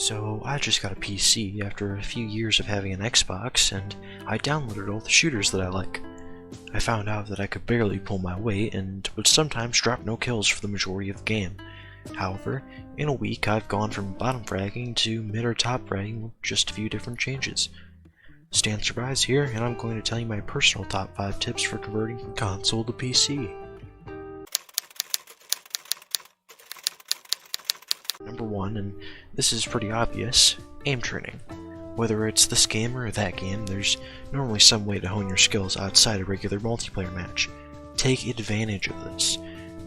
So I just got a PC after a few years of having an Xbox, and I downloaded all the shooters that I like. I found out that I could barely pull my weight and would sometimes drop no kills for the majority of the game. However, in a week I've gone from bottom fragging to mid or top fragging with just a few different changes. Stan Surprise here, and I'm going to tell you my personal top 5 tips for converting from console to PC. Number 1, and this is pretty obvious, aim training. Whether it's this game or that game, there's normally some way to hone your skills outside a regular multiplayer match. Take advantage of this.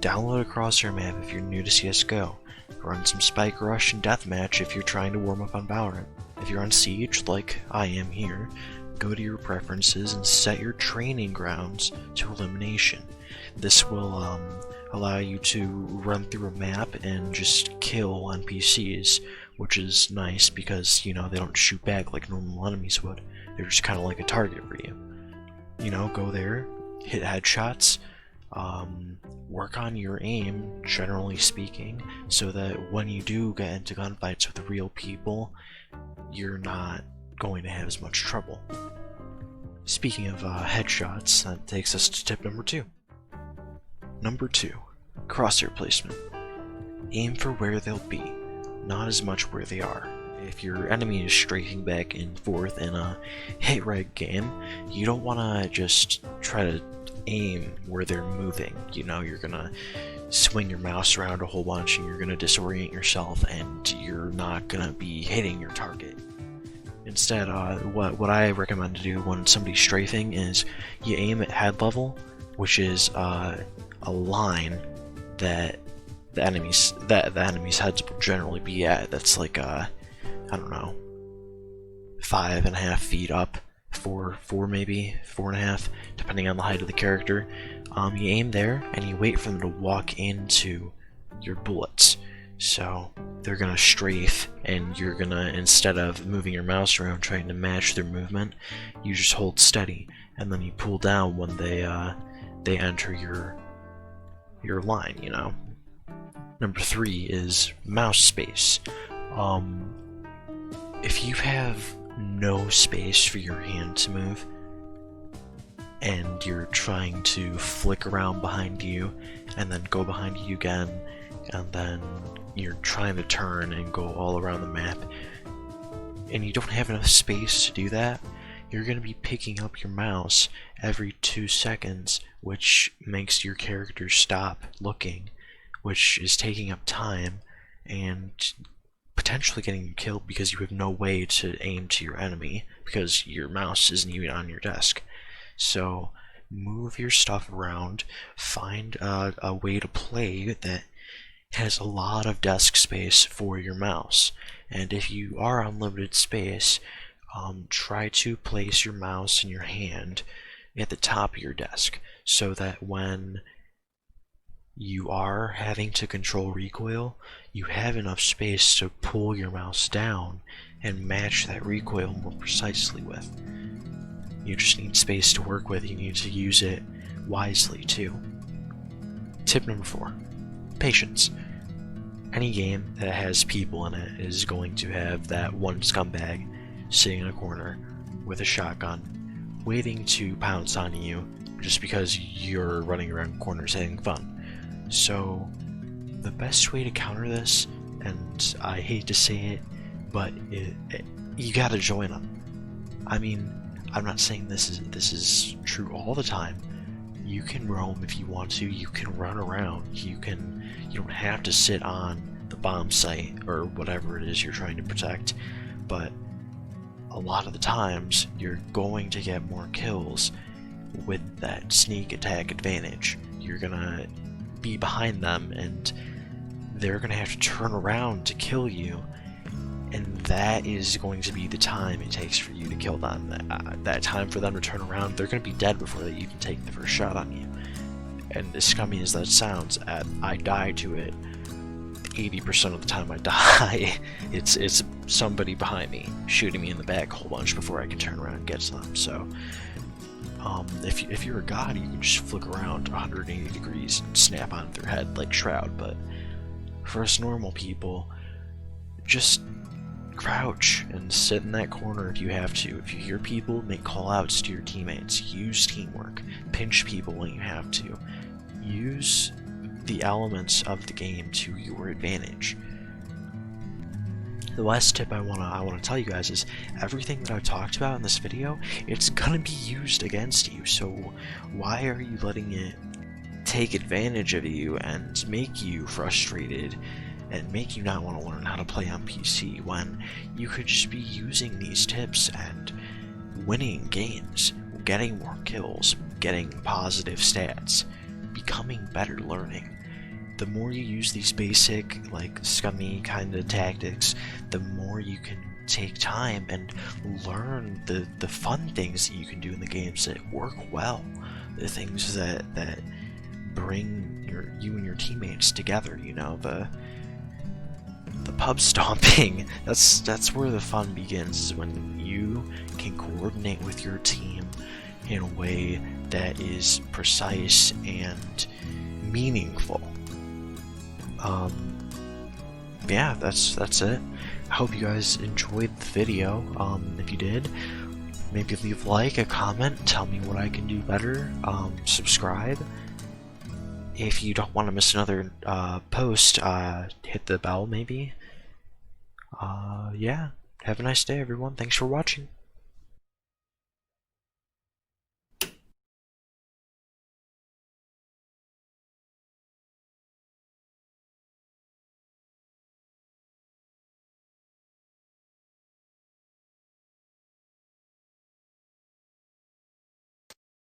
Download a Crosshair map if you're new to CSGO. Run some Spike Rush and Deathmatch if you're trying to warm up on Valorant. If you're on Siege, like I am here, go to your preferences and set your training grounds to elimination. This will allow you to run through a map and just kill NPCs, which is nice because, you know, they don't shoot back like normal enemies would. They're just kind of like a target for you. You know, go there, hit headshots, work on your aim, generally speaking, so that when you do get into gunfights with real people, you're not going to have as much trouble. Speaking of headshots, that takes us to tip number 2. Number 2, crosshair placement. Aim for where they'll be, not as much where they are. If your enemy is strafing back and forth in a hit reg game, you don't want to just try to aim where they're moving. You know, you're gonna swing your mouse around a whole bunch and you're gonna disorient yourself and you're not gonna be hitting your target. Instead, what I recommend to do when somebody's strafing is you aim at head level, which is a line that the enemy's heads will generally be at. That's like I don't know, 5.5 feet up, four maybe 4.5, depending on the height of the character. You aim there and you wait for them to walk into your bullets. So they're gonna strafe, and you're gonna, instead of moving your mouse around trying to match their movement, you just hold steady, and then you pull down when they enter your line. You know. Number 3 is mouse space. If you have no space for your hand to move, and you're trying to flick around behind you, and then go behind you again, and then you're trying to turn and go all around the map, and you don't have enough space to do that, you're going to be picking up your mouse every 2 seconds, which makes your character stop looking, which is taking up time and potentially getting you killed because you have no way to aim to your enemy because your mouse isn't even on your desk. So move your stuff around, find a way to play that has a lot of desk space for your mouse, and if you are on limited space, try to place your mouse in your hand at the top of your desk so that when you are having to control recoil, you have enough space to pull your mouse down and match that recoil more precisely with. You just need space to work with. You need to use it wisely too. Tip number 4, patience. Any game that has people in it is going to have that one scumbag sitting in a corner with a shotgun waiting to pounce on you just because you're running around corners having fun. So the best way to counter this, and I hate to say it, but you gotta join them. I mean, I'm not saying this is true all the time. You can roam if you want to. You can run around. You don't have to sit on the bomb site or whatever it is you're trying to protect. But a lot of the times, you're going to get more kills with that sneak attack advantage. You're gonna be behind them and they're gonna have to turn around to kill you, and that is going to be the time it takes for you to kill them. That time for them to turn around, they're gonna be dead before they even take the first shot on you. And as scummy as that sounds, I die to it 80% of the time. I die it's somebody behind me shooting me in the back a whole bunch before I can turn around and get to them. So if you're a god, you can just flick around 180 degrees and snap on their head like Shroud, but for us normal people, just crouch and sit in that corner if you have to. If you hear people, make call-outs to your teammates. Use teamwork. Pinch people when you have to. Use the elements of the game to your advantage. The last tip I wanna tell you guys is everything that I've talked about in this video, it's gonna be used against you. So why are you letting it take advantage of you and make you frustrated and make you not want to learn how to play on PC when you could just be using these tips and winning games, getting more kills, getting positive stats, becoming better learning? The more you use these basic, like, scummy kind of tactics, the more you can take time and learn the fun things that you can do in the games that work well, the things that bring you and your teammates together. You know, the pub stomping. That's where the fun begins, is when you can coordinate with your team in a way that is precise and meaningful. Yeah, that's it. I hope you guys enjoyed the video. If you did, maybe leave a like, a comment, tell me what I can do better. Subscribe. If you don't want to miss another post, hit the bell maybe. Yeah, have a nice day everyone. Thanks for watching.